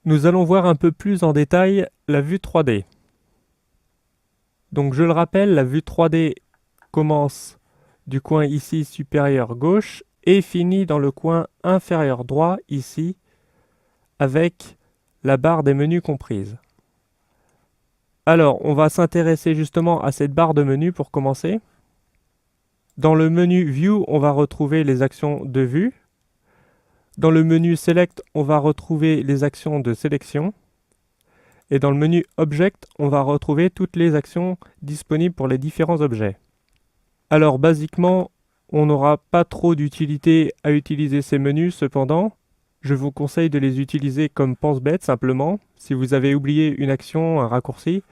Nous allons voir un peu plus en détail la vue 3D. Donc je le rappelle, la vue 3D commence du coin ici supérieur gauche et finit dans le coin inférieur droit ici avec la barre des menus comprise. Alors on va s'intéresser justement à cette barre de menu pour commencer. Dans le menu View, on va retrouver les actions de vue. Dans le menu Select, on va retrouver les actions de sélection. Et dans le menu Object, on va retrouver toutes les actions disponibles pour les différents objets. Alors basiquement, on n'aura pas trop d'utilité à utiliser ces menus, cependant, je vous conseille de les utiliser comme pense-bête simplement. Si vous avez oublié une action, un raccourci,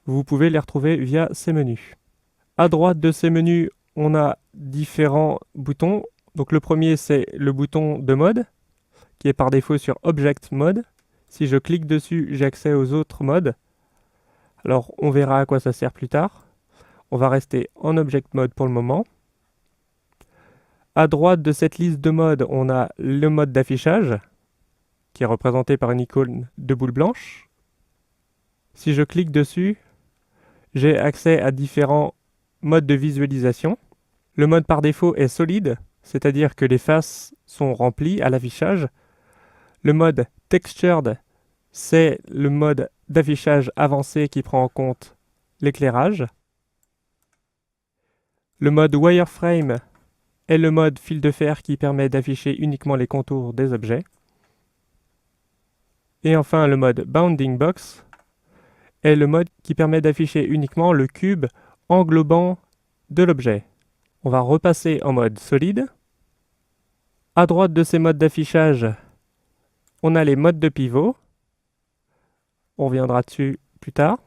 vous pouvez les retrouver via ces menus. À droite de ces menus, on a différents boutons. Donc le premier, c'est le bouton de mode, qui est par défaut sur Object Mode. Si je clique dessus, j'ai accès aux autres modes. Alors on verra à quoi ça sert plus tard. On va rester en Object Mode pour le moment. À droite de cette liste de modes, on a le mode d'affichage, qui est représenté par une icône de boule blanche. Si je clique dessus, j'ai accès à différents modes de visualisation. Le mode par défaut est solide, c'est-à-dire que les faces sont remplies à l'affichage. Le mode Textured, c'est le mode d'affichage avancé qui prend en compte l'éclairage. Le mode Wireframe est le mode fil de fer qui permet d'afficher uniquement les contours des objets. Et enfin, le mode Bounding Box est le mode qui permet d'afficher uniquement le cube englobant de l'objet. On va repasser en mode solide. À droite de ces modes d'affichage, on a les modes de pivot. On reviendra dessus plus tard.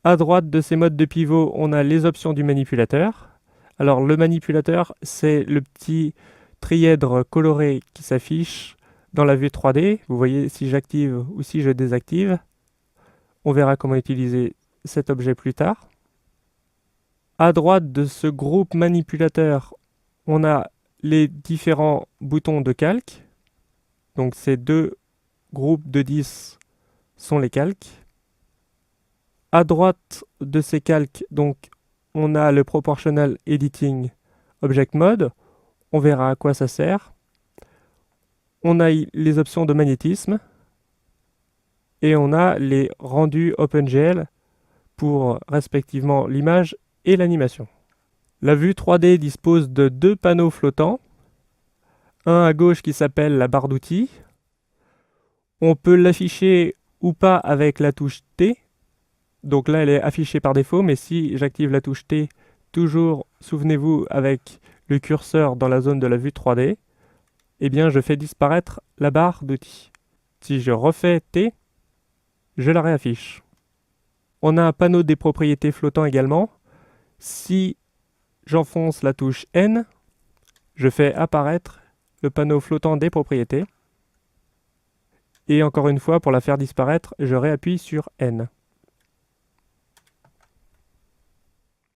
À droite de ces modes de pivot, on a les options du manipulateur. Alors le manipulateur, c'est le petit trièdre coloré qui s'affiche dans la vue 3D. Vous voyez si j'active ou si je désactive. On verra comment utiliser cet objet plus tard. À droite de ce groupe manipulateur, on a les différents boutons de calque. Donc ces deux groupes de 10 sont les calques. À droite de ces calques, donc, on a le Proportional Editing Object Mode. On verra à quoi ça sert. On a les options de magnétisme. Et on a les rendus OpenGL pour respectivement l'image et l'animation. La vue 3D dispose de deux panneaux flottants. Un à gauche qui s'appelle la barre d'outils. On peut l'afficher ou pas avec la touche T. Donc là, elle est affichée par défaut, mais si j'active la touche T, toujours, souvenez-vous, avec le curseur dans la zone de la vue 3D, eh bien, je fais disparaître la barre d'outils. Si je refais T, je la réaffiche. On a un panneau des propriétés flottant également. Si j'enfonce la touche N, je fais apparaître le panneau flottant des propriétés. Et encore une fois, pour la faire disparaître, je réappuie sur N.